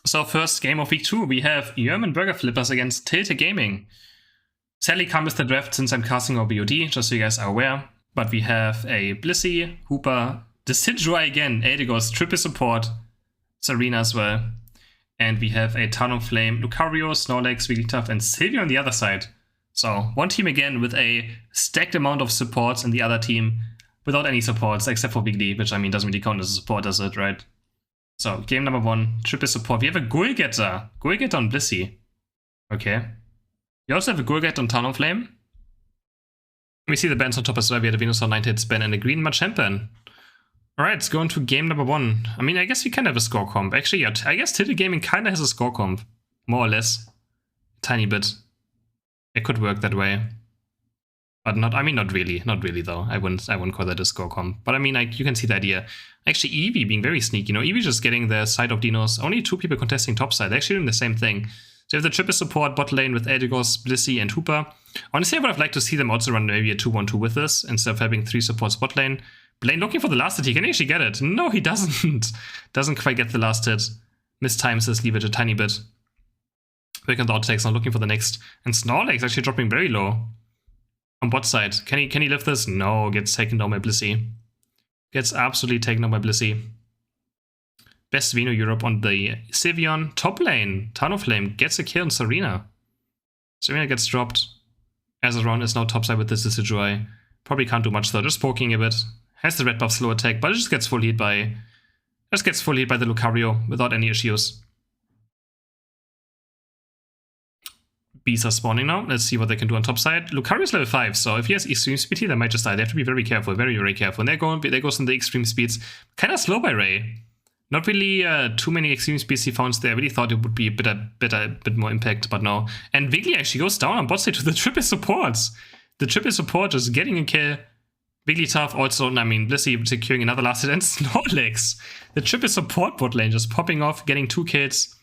So first game of week 2, we have Yerman Burger Flippers against Tilted Gaming. Sadly can't miss the draft since I'm casting our BOD, just so you guys are aware. But we have a Blissey, Hooper, Decidueye again, Aedigos, triple support, Serena as well. And we have a Talonflame, Lucario, Snorlax, Wigglytuff, and Sylvia on the other side. So one team again with a stacked amount of supports, and the other team without any supports, except for Wiggly, which I mean doesn't really count as a support, does it, right? So, game number 1, triple support. We have a Goalgetter. Goalgetter on Blissey. Okay. We also have a Goalgetter on Talonflame. We see the bands on top as well. We had a Venusaur 9-hit spin and a Green Machampion. Alright, let's go into game number 1. I mean, I guess we can have a score comp. Actually, yeah, I guess Tilted Gaming kinda has a score comp. More or less. Tiny bit. It could work that way. But not really. Not really, though. I wouldn't call that a score comp. But I mean, like, you can see the idea. Actually, Eevee being very sneaky. You know, Eevee just getting the side of Dinos. Only 2 people contesting top side. They're actually doing the same thing. So you have the triple support bot lane with Aedigos, Blissey, and Hooper. Honestly, I would have liked to see them also run maybe a 2-1-2 with this, instead of having 3 supports bot lane. Blaine looking for the last hit. He can actually get it. No, he doesn't. Doesn't quite get the last hit. Mistimes his leave it a tiny bit. Back on the outtakes, now looking for the next. And Snorlax actually dropping very low. On bot side. Can he lift this? No, gets taken down by Blissey. Gets absolutely taken down by Blissey. Best Veno Europe on the Sylveon. Top lane. Talonflame gets a kill on Serena. Serena gets dropped. Azeron is now topside with this Decidueye. Probably can't do much though, just poking a bit. Has the red buff slow attack, but it just gets full heat by the Lucario without any issues. Bees are spawning now. Let's see what they can do on top side. Lucario's level 5, so if he has extreme speed here, they might just die. They have to be very careful, very careful. And there goes in the extreme speeds. Kind of slow by Ray. Not really too many extreme speeds he found there. I really thought it would be a bit more impact, but no. And Wiggly actually goes down on bot side to the triple supports. The triple support is getting a kill. Wigglytuff also, I mean, Blissey securing another last hit, and Snorlax. The triple support bot lane just popping off, getting 2 kills.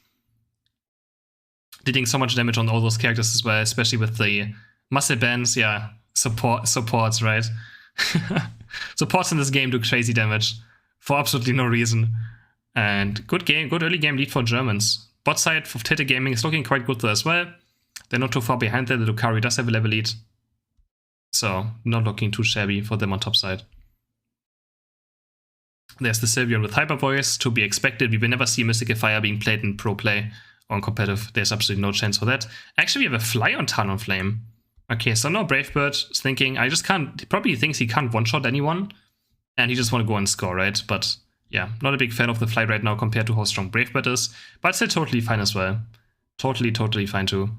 Dealing so much damage on all those characters as well, especially with the muscle bands. Yeah, supports, right? Supports in this game do crazy damage for absolutely no reason. And good early game lead for Germans. Bot side for Tilted Gaming is looking quite good though as well. They're not too far behind there. The Lucario does have a level lead. So, not looking too shabby for them on top side. There's the Sylveon with Hyper Voice, to be expected. We will never see Mystical Fire being played in pro play on competitive. There's absolutely no chance for that. Actually, we have a Fly on Talonflame. Okay, so now Brave Bird is thinking, he probably thinks he can't one-shot anyone, and he just want to go and score, right? But yeah, not a big fan of the Fly right now compared to how strong Brave Bird is, but still totally fine as well. Totally fine too.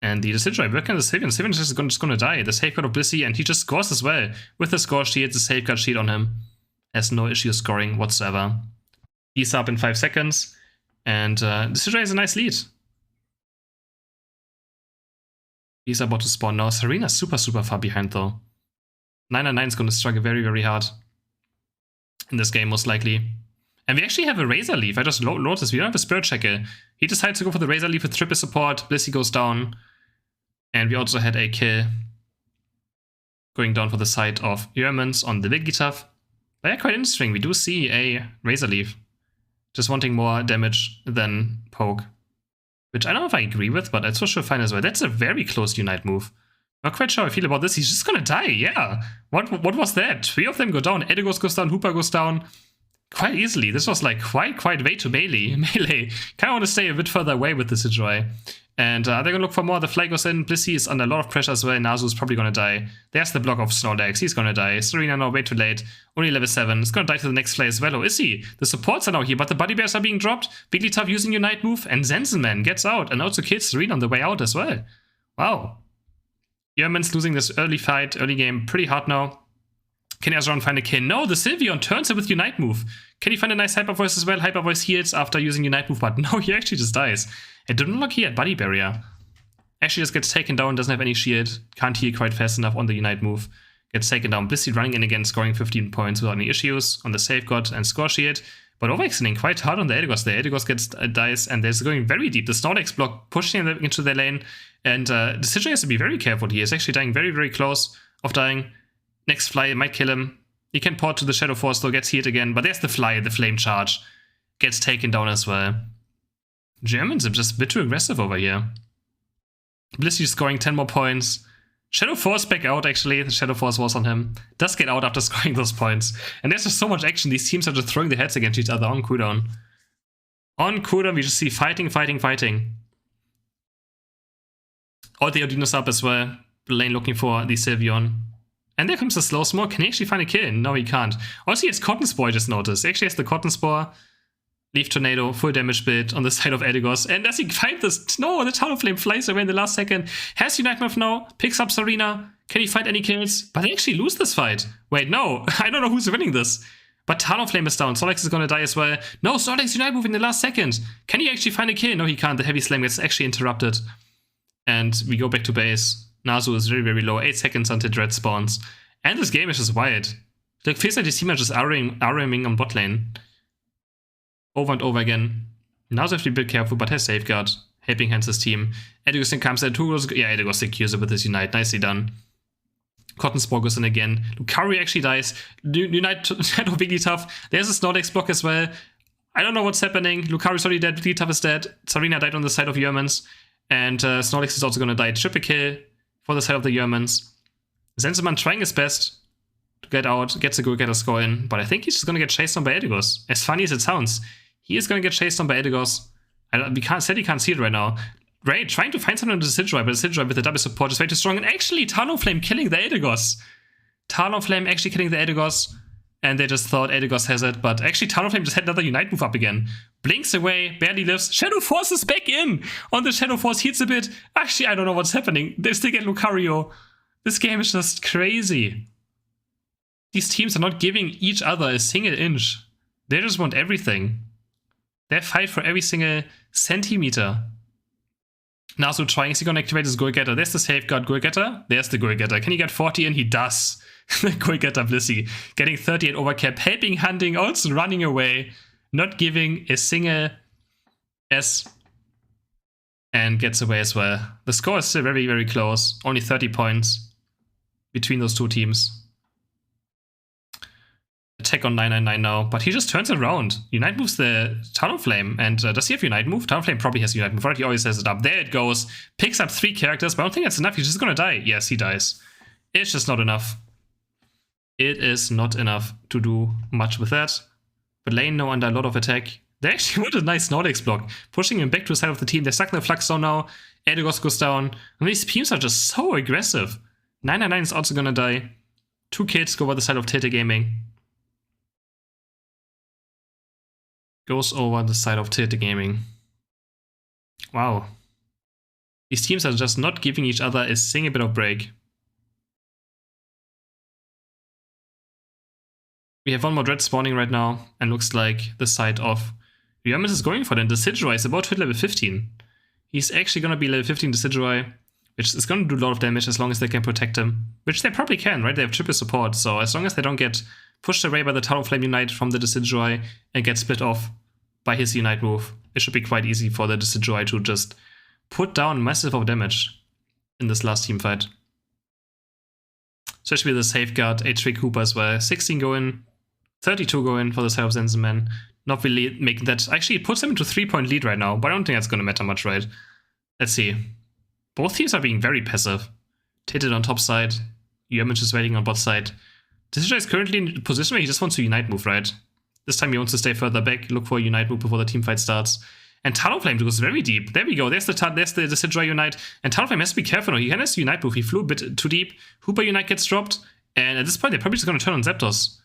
And the Decidueye working on the Sylveon. Sylveon is just gonna die. The Safeguard of Blissey, and he just scores as well. With the score shield, the Safeguard shield on him. Has no issue scoring whatsoever. He's up in 5 seconds. And Decidueye is a nice lead. He's about to spawn now. Serena's super far behind though. 999 is gonna struggle very hard. In this game, most likely. And we actually have a Razor Leaf. I just noticed we don't have a Spirit Checker. He decides to go for the Razor Leaf with triple support. Blissey goes down. And we also had a kill going down for the side of Yerman's on the Wigglytuff. But yeah, quite interesting. We do see a Razor Leaf. Just wanting more damage than Poke. Which I don't know if I agree with, but it's for sure fine as well. That's a very close Unite move. Not quite sure how I feel about this. He's just gonna die, yeah. What was that? 3 of them go down. Aedigos goes down, Hooper goes down. Quite easily. This was like quite way too melee. Kinda want to stay a bit further away with the Decidueye. And they're gonna look for more. The Fly goes in. Blissey is under a lot of pressure as well. Nazu's probably gonna die. There's the block of Snorlax. He's gonna die. Serena now way too late. Only level 7. It's gonna die to the next Fly as well. Oh, is he? The supports are now here, but the Buddy Bears are being dropped. Wigglytuff using Unite move, and Zenzenman gets out and also kills Serena on the way out as well. Wow. Yerman's losing this early game pretty hard now. Can Azeron find a kill? No, the Sylveon turns it with Unite move. Can he find a nice Hyper Voice as well? Hyper Voice heals after using Unite move, but no, he actually just dies. It didn't look he had Buddy Barrier. Actually just gets taken down, doesn't have any shield. Can't heal quite fast enough on the Unite move. Gets taken down. Blissey running in again, scoring 15 points without any issues on the Safeguard and score shield. But overextending quite hard on the Aedigos there. Aedigos dies, and they're going very deep. The Snorlax block pushing them into their lane. And the Decidueye has to be very careful. He is actually dying very close of dying. Next Fly might kill him. He can port to the Shadow Force though, gets healed again. But there's the Fly, the Flame Charge. Gets taken down as well. Germans are just a bit too aggressive over here. Blissey scoring 10 more points. Shadow Force back out, actually. The Shadow Force was on him. Does get out after scoring those points. And there's just so much action. These teams are just throwing their heads against each other on cooldown. On cooldown, we just see fighting. All the Odinos up as well. Lane looking for the Sylveon. And there comes the Slow Smoke. Can he actually find a kill? No, he can't. Also, he has Cotton Spore, I just noticed. He actually has the Cotton Spore. Leaf Tornado, full damage build on the side of Eldegoss. And does he find this? No, the Talonflame flies away in the last second. Has Unite Move now, picks up Serena. Can he find any kills? But they actually lose this fight. Wait, no. I don't know who's winning this. But Talonflame is down. Snorlax is gonna die as well. No, Snorlax Unite Move in the last second. Can he actually find a kill? No, he can't. The Heavy Slam gets actually interrupted. And we go back to base. Nasu is very, very low. 8 seconds until Dread spawns. And this game is just wild. Like, feels like this team are just RMing on bot lane. Over and over again. Nasu have to be a bit careful, but has Safeguard. Helping hands his team. Eldegoss comes in. Yeah, Eldegoss secures it with his Unite. Nicely done. Cotton Spore goes in again. Lucario actually dies. Unite Shadow Wigglytuff. There's a Snorlax block as well. I don't know what's happening. Lucario's already dead. Wigglytuff is dead. Serena died on the side of Yermans. And Snorlax is also gonna die. Triple kill for the side of the Yermans. Senseman trying his best to get out, gets a good get a score in, but I think he's just gonna get chased on by Eldegoss. As funny as it sounds, he is gonna get chased on by Eldegoss. We can't see it right now. Ray trying to find something on the Decidueye, but the Decidueye with the double support is way too strong, and actually Talonflame killing the Eldegoss. Talonflame actually killing the Eldegoss, and they just thought Eldegoss has it, but actually Talonflame just had another Unite move up again. Blinks away, barely lives. Shadow Force is back in! On the Shadow Force, heals a bit. Actually, I don't know what's happening. They still get Lucario. This game is just crazy. These teams are not giving each other a single inch. They just want everything. They fight for every single centimeter. Nasu trying, is he gonna activate his Goal Getter? There's the Safeguard Goal Getter. There's the Goal Getter. Can he get 40 in? He does. Goal Getter Blissey. Getting 38 overcap, helping hunting, also running away. Not giving a single S. And gets away as well. The score is still very, very close. Only 30 points between those two teams. Attack on 999 now, but he just turns around. Unite moves the Talonflame, and does he have Unite move? Talonflame probably has Unite move, right? He always has it up. There it goes. Picks up 3 characters, but I don't think that's enough. He's just gonna die. Yes, he dies. It's just not enough. It is not enough to do much with that. But lane now under a lot of attack. They actually want a nice Snorlax block, pushing him back to the side of the team. They're stuck in the Flux Zone now. Eldegoss goes down. And these teams are just so aggressive. 999 is also gonna die. 2 kills go over the side of Tilted Gaming. Goes over the side of Tilted Gaming. Wow. These teams are just not giving each other a single bit of break. We have one more Dread spawning right now, and looks like the side of Yerman is going for them. The Decidueye is about to hit level 15. He's actually going to be level 15 Decidueye, which is going to do a lot of damage as long as they can protect him. Which they probably can, right? They have triple support, so as long as they don't get pushed away by the Talonflame Unite from the Decidueye and get split off by his Unite move, it should be quite easy for the Decidueye to just put down massive of damage in this last team fight. Especially with the Safeguard, H3 Cooper as well. 16 go in, 32 go in for the side of Sensenman. Not really making that. Actually, it puts them into 3-point lead right now, but I don't think that's going to matter much, right? Let's see. Both teams are being very passive. Tilted on top side. Yerman just waiting on bot side. Decidueye is currently in a position where he just wants to Unite move, right? This time he wants to stay further back, look for a Unite move before the team fight starts. And Talonflame goes very deep. There we go. There's the Decidueye Unite. And Talonflame has to be careful now. He has to Unite move. He flew a bit too deep. Hooper Unite gets dropped. And at this point, they're probably just going to turn on Zapdos.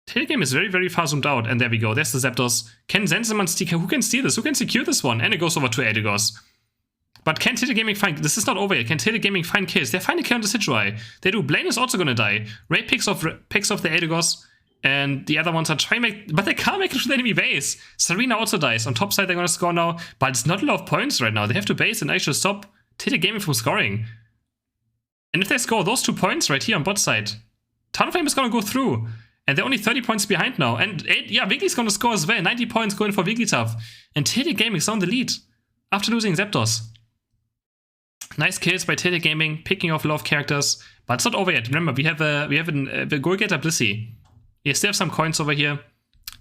Tailgame is very, very far zoomed out. And there we go. There's the Zapdos. Can Sensenman steal? Who can steal this? Who can secure this one? And it goes over to Eldegoss. But can Tilted Gaming find... This is not over yet. Can Tilted Gaming find kills? They find a kill on the Decidueye. They do. Blaine is also going to die. Ray picks off the Eldegoss. And the other ones are trying to make... But they can't make it to the enemy base. Serena also dies. On top side, they're going to score now. But it's not a lot of points right now. They have to base and actually stop Tilted Gaming from scoring. And if they score those 2 points right here on bot side, Talonflame is going to go through. And they're only 30 points behind now. And yeah, Wiggly's going to score as well. 90 points going for Wigglytuff. And Tilted Gaming is on the lead after losing Zapdos. Nice kills by Tilted Gaming, picking off a lot of characters. But it's not over yet. Remember, we have a Goal Getter Blissey. You still have some coins over here.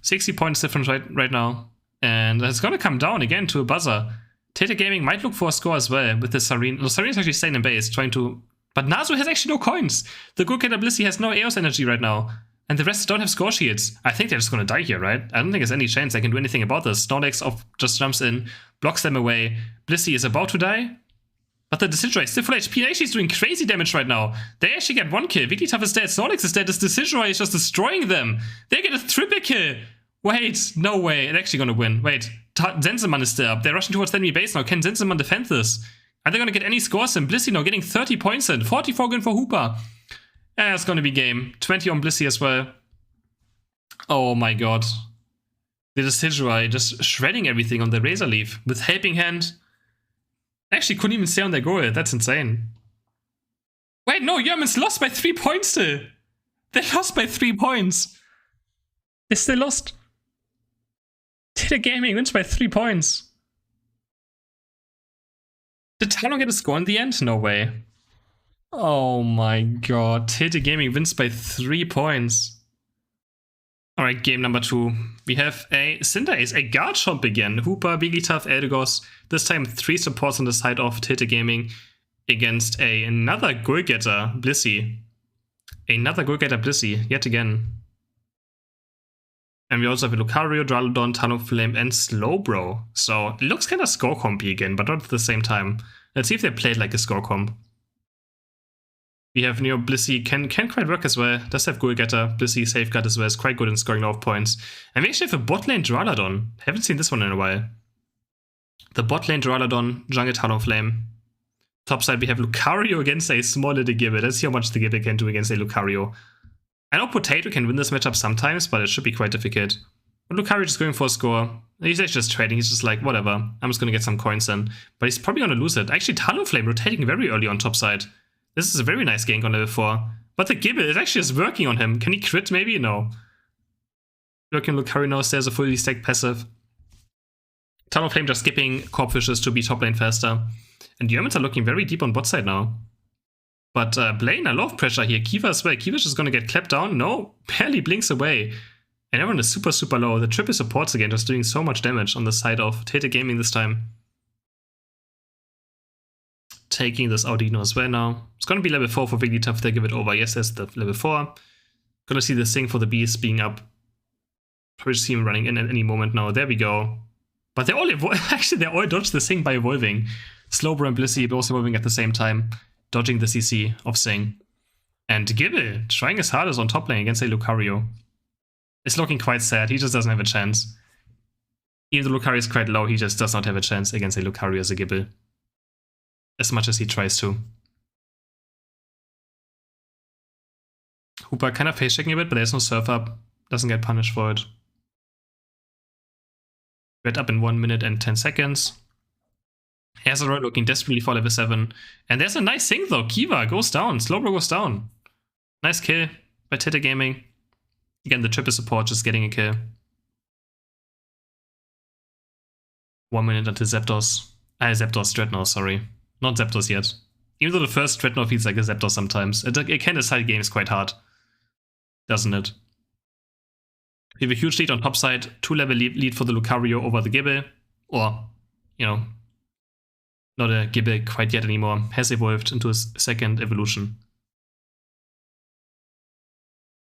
60 points difference right now. And it's gonna come down again to a buzzer. Tete Gaming might look for a score as well with the Sareen. No, Sareen's actually staying in base, trying to... But Nazu has actually no coins. The Gurkhater Blissey has no Eos energy right now. And the rest don't have score shields. I think they're just gonna die here, right? I don't think there's any chance I can do anything about this. Snorlax just jumps in, blocks them away. Blissey is about to die. But the Decidueye is still full HP. Actually, he's doing crazy damage right now. They actually get 1 kill. Wigglytuff is dead. Snorlax is dead. This Decidueye is just destroying them. They get a triple kill. Wait, no way. They're actually gonna win. Wait, Zenziman is still up. They're rushing towards enemy base now. Can Zenziman defend this? Are they gonna get any scores in? Blissey now getting 30 points in. 44 good for Hooper. Yeah, it's gonna be game. 20 on Blissey as well. Oh my god. The Decidueye just shredding everything on the Razor Leaf with Helping Hand. Actually couldn't even stay on their goal. That's insane. Wait, no, Yerman's lost by 3 points still. They lost by 3 points. They still lost. Tete Gaming wins by 3 points. Did Talon get a score in the end? No way. Oh my god. Tete Gaming wins by 3 points. Alright, game number 2. We have a Cinderace, a Garchomp again. Hooper, Wigglytuff, Eldegoss. This time 3 supports on the side of Tete Gaming against another Goalgetter Blissey. Another Goalgetter Blissey, yet again. And we also have a Lucario, Dralodon, Talonflame, and Slowbro. So it looks kind of score compy again, but not at the same time. Let's see if they played like a score comp. We have Neo Blissey, can quite work as well. Does have Goalgetter, Blissey, Safeguard as well. Is quite good in scoring a lot of points. And we actually have a bot lane Dralodon. Haven't seen this one in a while. The bot lane Dralodon, Jungle Talonflame. Top side we have Lucario against a small little Gibbet. Let's see how much the Gibbet can do against a Lucario. I know Potato can win this matchup sometimes, but it should be quite difficult. But Lucario just going for a score. He's actually just trading. He's just like, whatever. I'm just going to get some coins in. But he's probably going to lose it. Actually, Talonflame rotating very early on top side. This is a very nice gank on level 4. But the Gibbet is actually just working on him. Can he crit maybe? No. Working Lucario now. There's a fully stacked passive. Talonflame just skipping Corpfishes to be top lane faster. And the Yermans are looking very deep on bot side now. But Blaine, a lot of pressure here. Kiva as well. Kiva's just gonna get clapped down. No, barely blinks away. And everyone is super, super low. The triple supports again just doing so much damage on the side of Tete Gaming this time. Taking this Audino as well now. It's gonna be level 4 for Wigglytuff if they give it over. Yes, that's the level 4. Gonna see this thing for the bees being up. Probably see him running in at any moment now. There we go. But they're all actually they all dodged this thing by evolving. Slowbro and Blissey both evolving at the same time. Dodging the CC of Sing. And Gibble trying his hardest on top lane against a Lucario. It's looking quite sad. He just doesn't have a chance. Even though Lucario is quite low, he just does not have a chance against a Lucario as a Gibble. As much as he tries to. Hooper kind of face checking a bit, but there's no surf up. Doesn't get punished for it. Red up in 1 minute and 10 seconds. Azeroth looking desperately for level 7. And there's a nice thing though. Kiva goes down. Slowbro goes down. Nice kill by Tete Gaming. Again, the triple support just getting a kill. 1 minute until Zapdos. Zapdos, Dreadnought, sorry. Not Zapdos yet. Even though the first Dreadnought feels like a Zapdos sometimes. It can decide games quite hard. Doesn't it? We have a huge lead on top side. 2-level lead for the Lucario over the Gibble. Or, you know, not a Gibble quite yet anymore. Has evolved into his second evolution.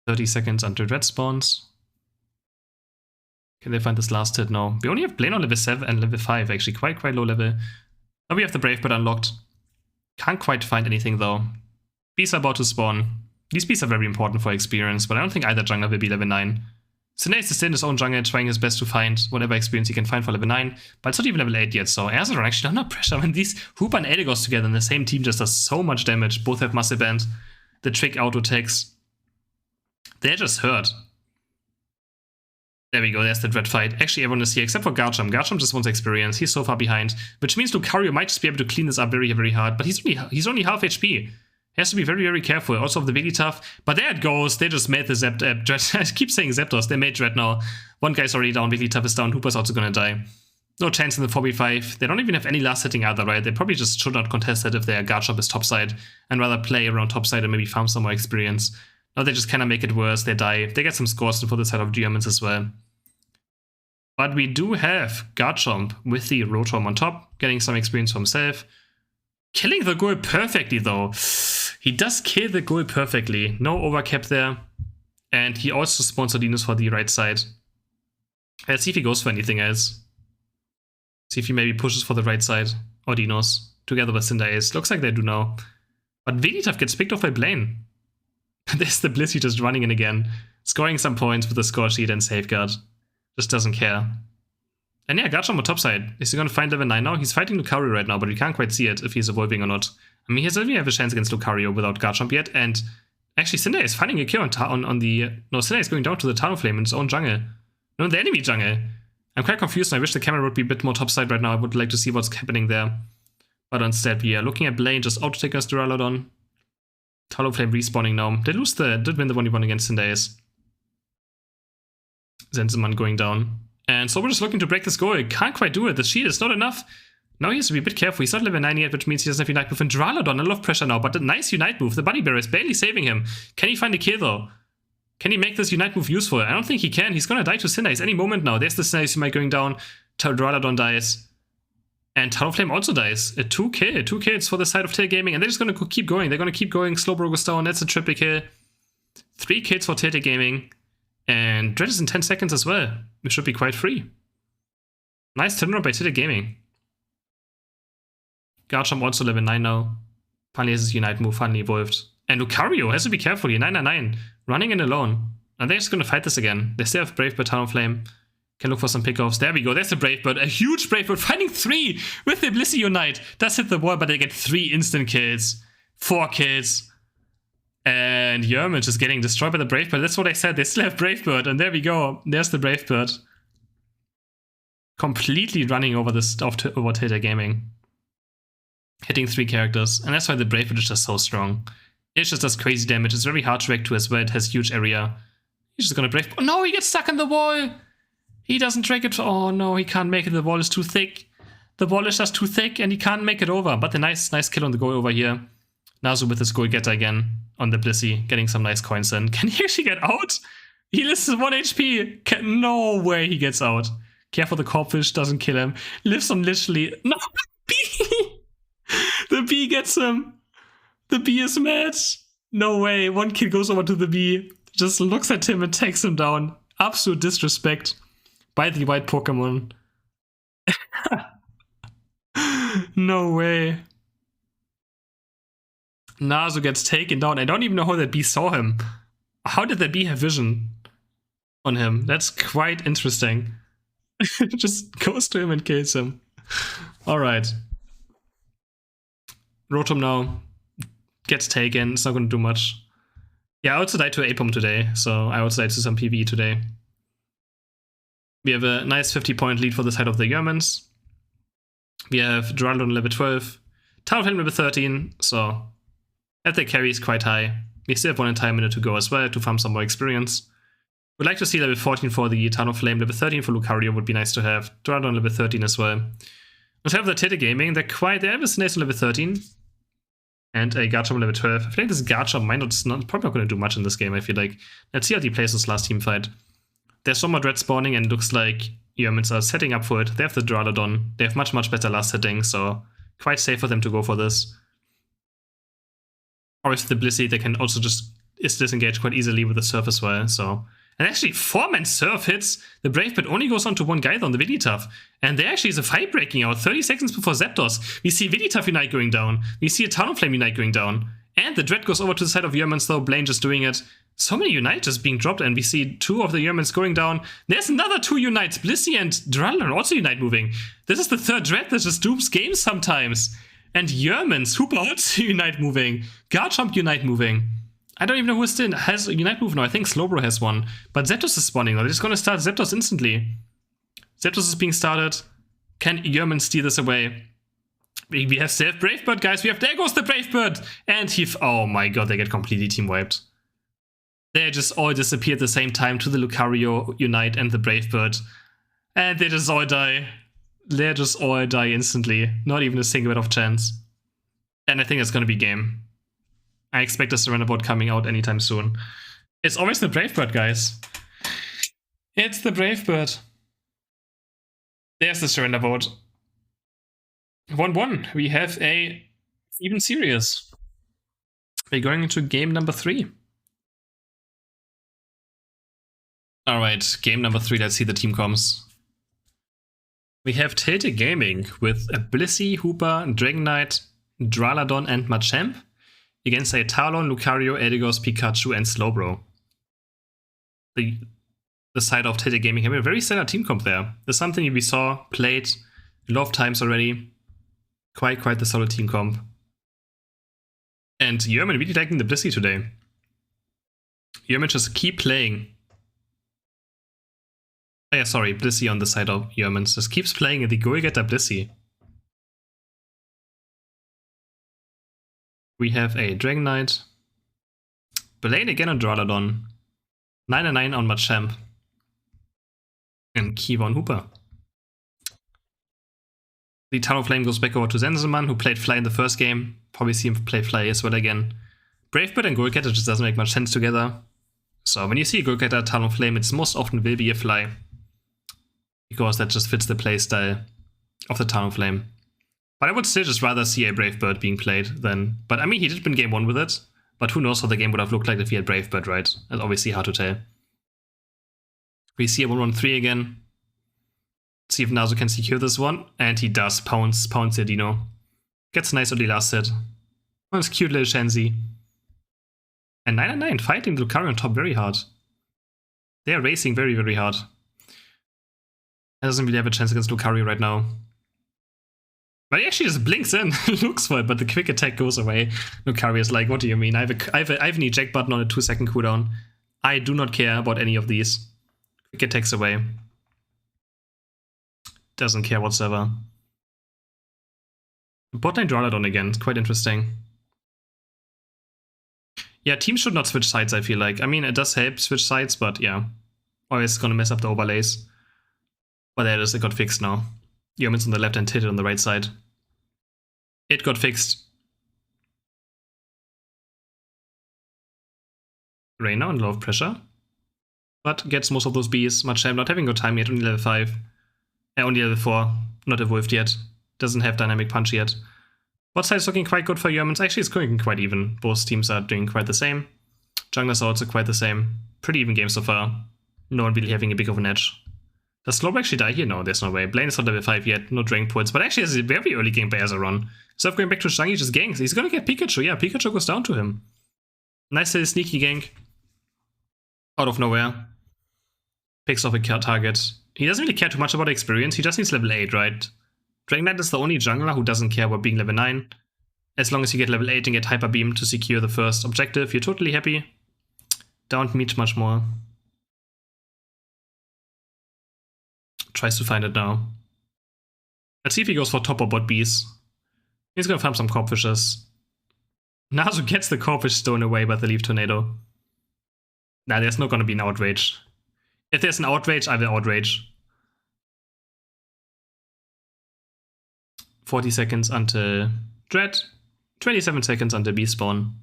30 seconds until Red spawns. Can they find this last hit? No. We only have Blaine on level 7 and level 5, actually. Quite low level. Now we have the Brave Bird unlocked. Can't quite find anything though. Bees are about to spawn. These bees are very important for experience, but I don't think either jungler will be level 9. Cinderace is still in his own jungle, trying his best to find whatever experience he can find for level 9, but it's not even level 8 yet, so Azeroth actually under pressure. When these Hooper and Eldegoss together in the same team just does so much damage. Both have Muscle Band, the Trick auto attacks. They're just hurt. There we go, there's the Dread fight. Actually, everyone is here except for Garchomp. Garchomp just wants experience. He's so far behind, which means Lucario might just be able to clean this up very, very hard, but he's only half HP. He has to be very, very careful. Also of the Wigglytuff. But there it goes. They just made the Dread. I keep saying Zapdos. They made Dread now. One guy's already down. Wigglytuff is down. Hooper's also gonna die. No chance in the 4v5. They don't even have any last hitting either, right? They probably just should not contest it if their Garchomp is topside and rather play around topside and maybe farm some more experience. Now they just kind of make it worse. They die. They get some scores for the side of Yermans as well. But we do have Garchomp with the Rotom on top, getting some experience for himself. Killing the goal perfectly, though. He does kill the goal perfectly. No overcap there. And he also spawns Dinos for the right side. Let's see if he goes for anything else. See if he maybe pushes for the right side. Or Dinos. Together with Cinderace. Looks like they do now. But Wigglytuff gets picked off by Blaine. There's the Blissey just running in again. Scoring some points with the score sheet and Safeguard. Just doesn't care. And yeah, Garchomp on top side. Is he going to find level 9 now? He's fighting Lucario right now, but we can't quite see it if he's evolving or not. I mean, he doesn't have a chance against Lucario without Garchomp yet. And actually, Cinderace is finding a kill on the... No, Cinderace is going down to the Talonflame in his own jungle. No, in the enemy jungle. I'm quite confused and I wish the camera would be a bit more topside right now. I would like to see what's happening there. But instead, we are looking at Blaine just auto-taking us Duraludon. Talonflame respawning now. Did win the 1v1 against Cinderace. Zenziman going down. And so we're just looking to break this goal. Can't quite do it. The shield is not enough. Now he has to be a bit careful. He's not level 9 yet, which means he doesn't have Unite Move. And Duraludon, a lot of pressure now, but a nice Unite Move. The Bunny Bear is barely saving him. Can he find a kill though? Can he make this Unite Move useful? I don't think he can. He's gonna die to Cinderace any moment now. There's the Cinderace Unite going down. Duraludon dies. And Talonflame also dies. A 2 kills for the side of Tail Gaming. And they're just gonna keep going. They're gonna keep going. Slowbro goes down. That's a triple kill. 3 kills for Tail Gaming. And Dread is in 10 seconds as well. We should be quite free. Nice turnaround by Tail Gaming. Garchomp also level 9 now. Finally has his Unite move, finally evolved. And Lucario has to be careful here. 999. Running in alone. And they're just gonna fight this again. They still have Brave Bird, Talonflame. Can look for some pickoffs. There we go. There's the Brave Bird. A huge Brave Bird. Finding 3 with the Blissey Unite. Does hit the wall, but they get 3 instant kills. 4 kills. And Yerman just getting destroyed by the Brave Bird. That's what I said. They still have Brave Bird. And there we go. There's the Brave Bird. Completely running over over Tail Gaming. Hitting 3 characters. And that's why the Brave Bird is just so strong. It just does crazy damage. It's very hard to react to as well. It has huge area. He's just gonna Brave... Oh no, he gets stuck in the wall! He doesn't drag it. Oh no, he can't make it. The wall is too thick. The wall is just too thick and he can't make it over. But a nice kill on the goal over here. Nazu with his goal getter again on the Blissey, getting some nice coins in. Can he actually get out? He lists 1 HP. No way he gets out. Careful the Corpfish doesn't kill him. Lives on literally... No, bee! The bee gets him. The bee is mad. No way. 1 kill goes over to the bee. Just looks at him and takes him down. Absolute disrespect by the white Pokemon. No way. Nazu gets taken down. I don't even know how that bee saw him. How did that bee have vision on him? That's quite interesting. Just goes to him and kills him. Alright. Rotom now gets taken. It's not going to do much. Yeah, I also died to Apom today, so I also died to some PvE today. We have a nice 50-point lead for the side of the Yermans. We have Duraludon level 12, Talonflame level 13, so that carry is quite high. We still have 1 entire minute to go as well to farm some more experience. Would like to see level 14 for the Talonflame, level 13 for Lucario would be nice to have. Duraludon level 13 as well. On top of the Tail Gaming, they have a Snace level 13. And a Garchomp level 12. I feel like this Garchomp probably not going to do much in this game, I feel like. Let's see how he plays this last team fight. There's so much Dread spawning and it looks like Yermans are setting up for it. They have the Duraludon. They have much better last hitting, so quite safe for them to go for this. Or if the Blissey, they can also just disengage quite easily with the Surf as well, so... And actually, 4-man Surf hits. The Brave Bird only goes on to 1 guy on the Wigglytuff. And there actually is a fight breaking out 30 seconds before Zapdos. We see Wigglytuff Unite going down. We see a Talonflame Unite going down. And the Dread goes over to the side of Yermans though. Blaine just doing it. So many Unite just being dropped and we see 2 of the Yermans going down. There's another 2 Unites. Blissey and Duraludon also Unite moving. This is the 3rd Dread that just dooms games sometimes. And Yermans, Hooper also Unite moving. Garchomp Unite moving. I don't even know who still has a Unite move now. I think Slowbro has one. But Zapdos is spawning now. They're just going to start Zapdos instantly. Zapdos is being started. Can Yerman steal this away? We have still Brave Bird, guys. There goes the Brave Bird. And oh my god, they get completely team wiped. They just all disappear at the same time to the Lucario Unite and the Brave Bird. And they just all die. They just all die instantly. Not even a single bit of chance. And I think it's going to be game. I expect a Serenabot coming out anytime soon. It's always the Brave Bird, guys. It's the Brave Bird. There's the surrender vote. 1-1. We have a even series. We're going into game number 3. Alright, game number 3. Let's see the team comms. We have Tilted Gaming with a Blissey, Hooper, Dragon Knight, Draladon, and Machamp against a Talon, Lucario, Eldegoss, Pikachu, and Slowbro. The side of Tilted Gaming have a very standard team comp there. There's something we saw, played a lot of times already. Quite the solid team comp. And Yerman really liking the Blissey today. Yerman just keep playing. Oh yeah, sorry, Blissey on the side of Yerman. Just keeps playing the go-getter Blissey. We have a Dragon Knight. Blaine again on Draladon. 9-9 on Machamp. And Kiva on Hooper. The Talonflame goes back over to Zenzelman, who played Fly in the first game. Probably see him play Fly as well again. Bravebird and Goalgetter just doesn't make much sense together. So when you see a Goalgetter Talonflame, it's most often will be a Fly. Because that just fits the playstyle of the Talonflame. But I would still just rather see a Bravebird being played than... But I mean, he did win game 1 with it. But who knows how the game would have looked like if he had Bravebird, right? That's obviously hard to tell. We see a 1-1-3 again. See if Nazo can secure this one. And he does. Pounce the Dino. Gets nice early last hit. Oh, it's cute little Shenzi. And 9-9 fighting Lucario on top very hard. They are racing very hard. He doesn't really have a chance against Lucario right now. But he actually just blinks in, looks for it, but the quick attack goes away. Lucario is like, what do you mean? I have an eject button on a 2-second cooldown. I do not care about any of these. Quick attacks away. Doesn't care whatsoever. Botlane Draladon again, it's quite interesting. Yeah, teams should not switch sides, I feel like. I mean, it does help switch sides, but yeah. Always gonna mess up the overlays. But there it is, it got fixed now. Yerman's on the left and Tilted on the right side. It got fixed. Reina on low of pressure. But gets most of those Bs. Machamp not having good time yet, only level 5. Only level 4. Not evolved yet. Doesn't have dynamic punch yet. Bot side is looking quite good for Yerman's. Actually, it's going quite even. Both teams are doing quite the same. Junglers are also quite the same. Pretty even game so far. No one really having a big of an edge. Does Slowbro actually die here? No, there's no way. Blaine is not level 5 yet, no Dragon Pulse, but actually has a very early game by Azeron. Instead of going back to Shang, he just ganks. He's gonna get Pikachu. Yeah, Pikachu goes down to him. Nice little sneaky gank. Out of nowhere. Picks off a target. He doesn't really care too much about experience, he just needs level 8, right? Dragon Knight is the only jungler who doesn't care about being level 9. As long as you get level 8 and get Hyper Beam to secure the first objective, you're totally happy. Don't need much more. Tries to find it now. Let's see if he goes for top or bot Bs. He's gonna farm some Corpfishes. Nazu gets the Corpfish stolen away by the Leaf Tornado. Nah, there's not gonna be an outrage. If there's an outrage, I will outrage. 40 seconds until Dread. 27 seconds until B-Spawn.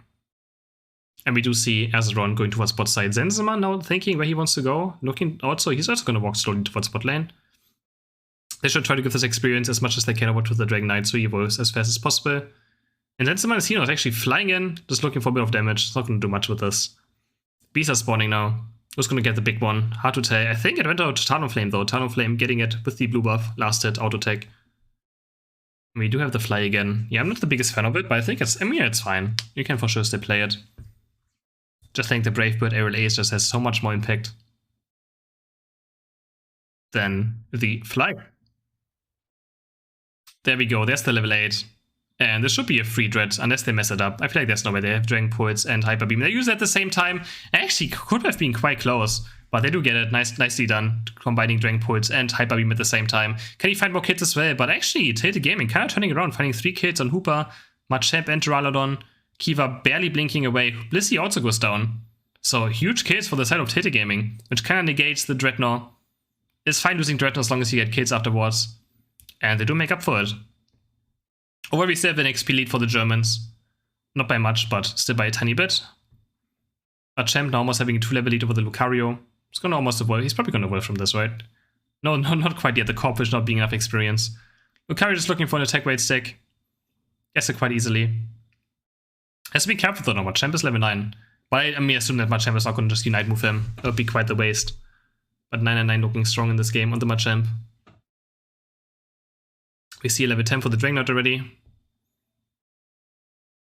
And we do see Azeron going towards bot side. Zenzelman now thinking where he wants to go. He's also gonna walk slowly towards bot lane. They should try to give this experience as much as they can over to the Dragon Knight so he evolves as fast as possible. And Zenzelman is here not actually flying in, just looking for a bit of damage. It's not gonna do much with this. Bees are spawning now. Who's gonna get the big one? Hard to tell. I think it went out to Talonflame though. Talonflame getting it with the blue buff. Last hit, auto tech. We do have the fly again. Yeah, I'm not the biggest fan of it, but I think it's fine. You can for sure still play it. Just think the Bravebird Aerial Ace just has so much more impact than the fly. There we go, there's the level 8. And this should be a free Dread, unless they mess it up. I feel like there's no way they have Dragon Pulse and Hyper Beam. They use it at the same time. Actually, could have been quite close. But they do get it. Nicely done, combining Dragon Pulse and Hyper Beam at the same time. Can he find more kills as well? But actually, Tilted Gaming kind of turning around, finding 3 kills on Hooper, Machamp and Duraludon. Kiva barely blinking away. Blissey also goes down. So huge kills for the side of Tilted Gaming, which kind of negates the Dreadnought. It's fine losing Dreadnought as long as you get kills afterwards. And they do make up for it. Over we still have an XP lead for the Germans. Not by much, but still by a tiny bit. Machamp now almost having a 2-level lead over the Lucario. He's gonna almost evolve. He's probably gonna evolve from this, right? No, not quite yet. The Corpfish not being enough experience. Lucario just looking for an attack weight stack. Gets it quite easily. Has to be careful though, no, Machamp is level 9. But I mean, assume that Machamp is not going to just Unite move him. It would be quite the waste. But 999 looking strong in this game on the Machamp. We see a level 10 for the Dragonite already.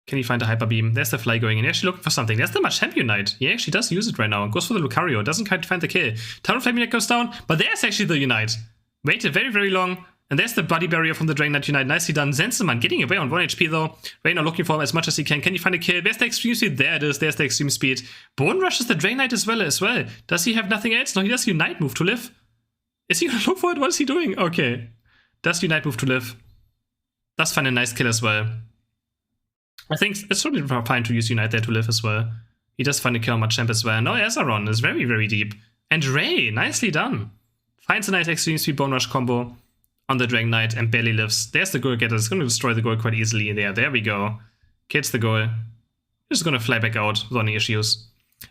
Can he find a Hyper Beam? There's the Fly going in. He's actually looking for something. There's the Machamp Unite. He actually does use it right now. Goes for the Lucario. Doesn't quite find the kill. Talonflame Unite goes down, but there's actually the Unite. Waited very, very long. And there's the Body Barrier from the Dragonite Unite. Nicely done. Zenseman getting away on 1 HP though. Reina looking for him as much as he can. Can he find a kill? There's the Extreme Speed. There it is. There's the Extreme Speed. Bone rushes the Dragonite as well. Does he have nothing else? No, he does Unite move to live. Is he gonna look for it? What is he doing? Okay. Does Unite move to live. Does find a nice kill as well. I think it's totally fine to use Unite there to live as well. He does find a kill on Machamp as well. No, Azaron is very, very deep. And Ray, nicely done. Finds a nice Extreme Speed Bone Rush combo on the Dragonite and barely lives. There's the goal getter. It's going to destroy the goal quite easily there. There we go. Gets the goal. Just going to fly back out without any issues.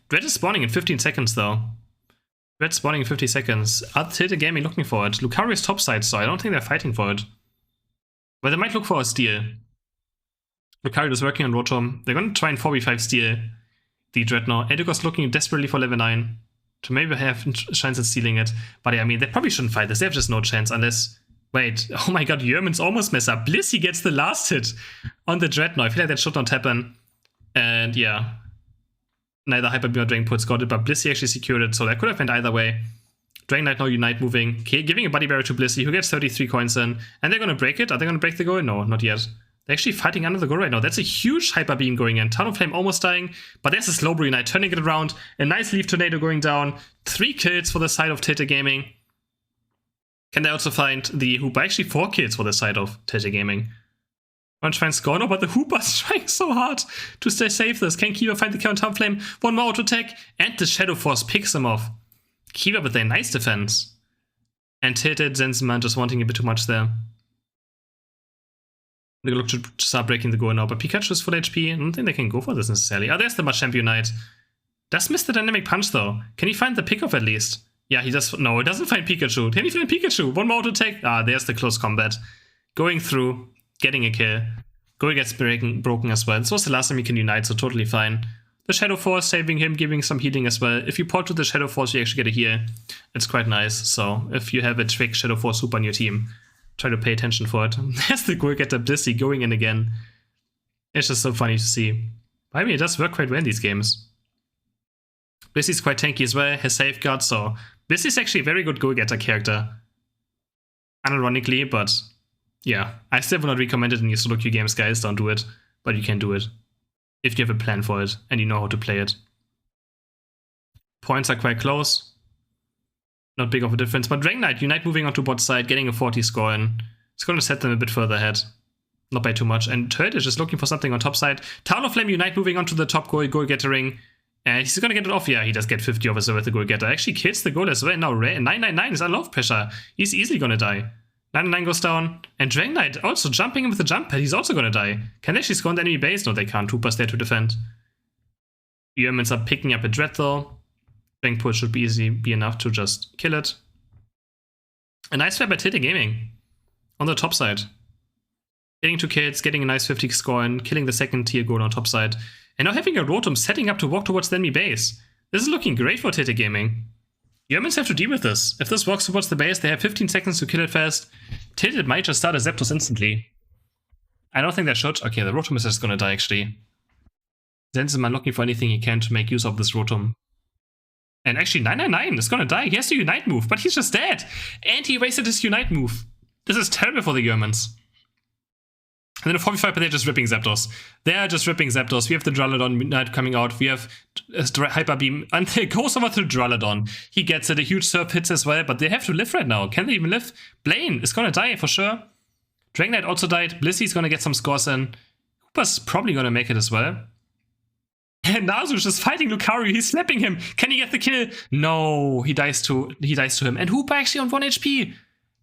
Dread is spawning in 15 seconds though. Dread spawning in 50 seconds. Tilted Gaming looking for it. Lucario's topside, so I don't think they're fighting for it. But they might look for a steal. Lucario is working on Rotom. They're going to try and 4v5 steal the Dreadnought. Edgar's looking desperately for level 9 to maybe have a chance at stealing it. But yeah, I mean, they probably shouldn't fight this. They have just no chance unless... Wait, oh my god, Yerman's almost messed up. Blissey gets the last hit on the Dreadnought. I feel like that should not happen. And yeah, neither Hyper Beam or Dragon Pulse got it, but Blissey actually secured it, so that could have went either way. Dragonite now Unite moving. Okay, giving a Body Barrier to Blissey, who gets 33 coins in. And they're going to break it? Are they going to break the goal? No, not yet. They're actually fighting under the goal right now. That's a huge Hyper Beam going in. Talonflame almost dying, but there's a Slowbro Unite turning it around. A nice Leaf Tornado going down. 3 kills for the side of Tilted Gaming. Can they also find the Hooper? Actually 4 kills for the side of Tilted Gaming. One trying to score, no, but the Hooper's trying so hard to stay safe this. Can Kiva find the kill on Talonflame? One more auto attack, and the Shadow Force picks him off. Kiva with a nice defense. And Tilted Zenseman just wanting a bit too much there. They look to start breaking the goal now, but Pikachu is full HP. I don't think they can go for this necessarily. Oh, there's the Machamp Unite. Does miss the Dynamic Punch though. Can he find the pickoff at least? Yeah, he does. No, it doesn't find Pikachu. Can he find Pikachu? One more auto attack. Ah, there's the close combat. Going through, getting a kill. Goal gets broken as well. This was the last time he can Unite, so totally fine. The Shadow Force saving him, giving some healing as well. If you port to the Shadow Force, you actually get a heal. It's quite nice. So if you have a trick Shadow Force Super on your team, try to pay attention for it. There's the goal getter Blissey going in again. It's just so funny to see. I mean, it does work quite well in these games. Blissey's quite tanky as well, has safeguard, so Blissey's actually a very good goal getter character. Unironically, but yeah, I still would not recommend it in your solo queue games, guys. Don't do it, but you can do it if you have a plan for it and you know how to play it. Points are quite close. Not big of a difference, but Dragonite Unite moving onto bot side, getting a 40 score in. It's going to set them a bit further ahead. Not by too much. And Turd is just looking for something on top side. Talonflame Unite moving onto the top goal gettering. And he's going to get it off. Yeah, he does get 50 off as well with the goal getter. Actually kills the goal as well. Now 999 is under a lot of pressure. He's easily going to die. 999 goes down. And Dragonite also jumping in with the jump pad. He's also going to die. Can they actually score on the enemy base? No, they can't. Hooper's there to defend. Yermans are picking up a Dread though. Dragon Pulse should be enough to just kill it. A nice play by Tilted Gaming on the top side. Getting 2 kills, getting a nice 50 score and killing the second tier goal on top side. And now having a Rotom setting up to walk towards the enemy base. This is looking great for Tilted Gaming. Yermans have to deal with this. If this walks towards the base, they have 15 seconds to kill it fast. Tilted might just start a Zapdos instantly. I don't think they should. Okay, the Rotom is just gonna die actually. Zenseman looking for anything he can to make use of this Rotom. And actually 999 is gonna die. He has to Unite move, but he's just dead. And he wasted his Unite move. This is terrible for the Yermans. And then a 45, but they're just ripping Zapdos. They are just ripping Zapdos. We have the Duraludon Unite coming out. We have Hyper Beam. And it goes over to Duraludon. He gets it. A huge Surf hits as well, but they have to live right now. Can they even live? Blaine is gonna die for sure. Dragonite also died. Blissey's gonna get some scores in. Hooper's probably gonna make it as well. And Nazu's just fighting Lucario. He's slapping him. Can he get the kill? No, he dies to him. And Hooper actually on 1 HP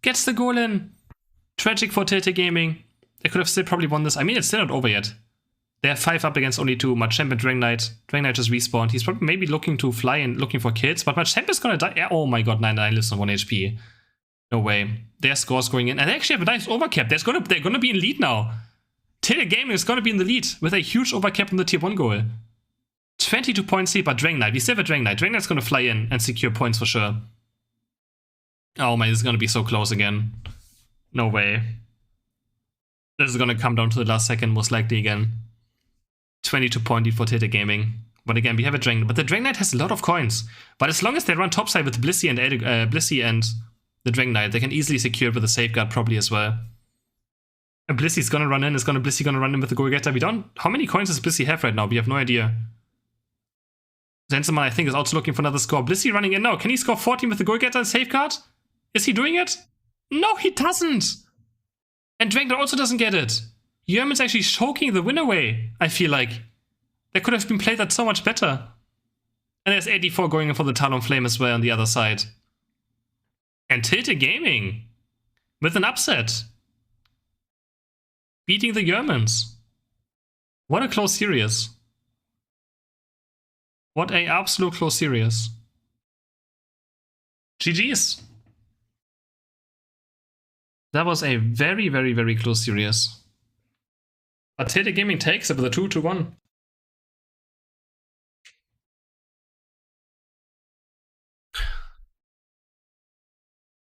gets the goal in. Tragic for Tilted Gaming. They could have still probably won this. I mean, it's still not over yet. They have 5 up against only 2. Machamp and Dragonite. Dragonite just respawned. He's probably maybe looking to fly and looking for kills, but Machamp is gonna die. Yeah, oh my god, 999 lives on 1 HP. No way. Their score's going in. And they actually have a nice overcap. They're gonna be in lead now. Tele Gaming is gonna be in the lead with a huge overcap on the tier 1 goal. 22 points lead, but Dragon Knight. We still have a Dragon Knight. Dragon Knight's gonna fly in and secure points for sure. Oh man, this is gonna be so close again. No way. This is gonna come down to the last second, most likely again. 22 point lead for Tele Gaming. But again, we have a Dragon Knight. But the Dragon Knight has a lot of coins. But as long as they run topside with Blissey and the Dragon Knight, they can easily secure it with a safeguard probably as well. And Blissey's gonna run in. Blissey gonna run in with the goal getter? We don't. How many coins does Blissey have right now? We have no idea. Zenseman, I think, is also looking for another score. Blissey running in now. Can he score 14 with the goal getter and safeguard? Is he doing it? No, he doesn't. And Dragon Knight also doesn't get it. Yerman's actually choking the win away, I feel like. That could have been played that so much better. And there's 84 going in for the Talon Flame as well on the other side. And Tele Gaming with an upset. Beating the Yermans. What a close series. What a absolute close series. GG's. That was a very, very, very close series. But Tele Gaming takes it with a 2-1.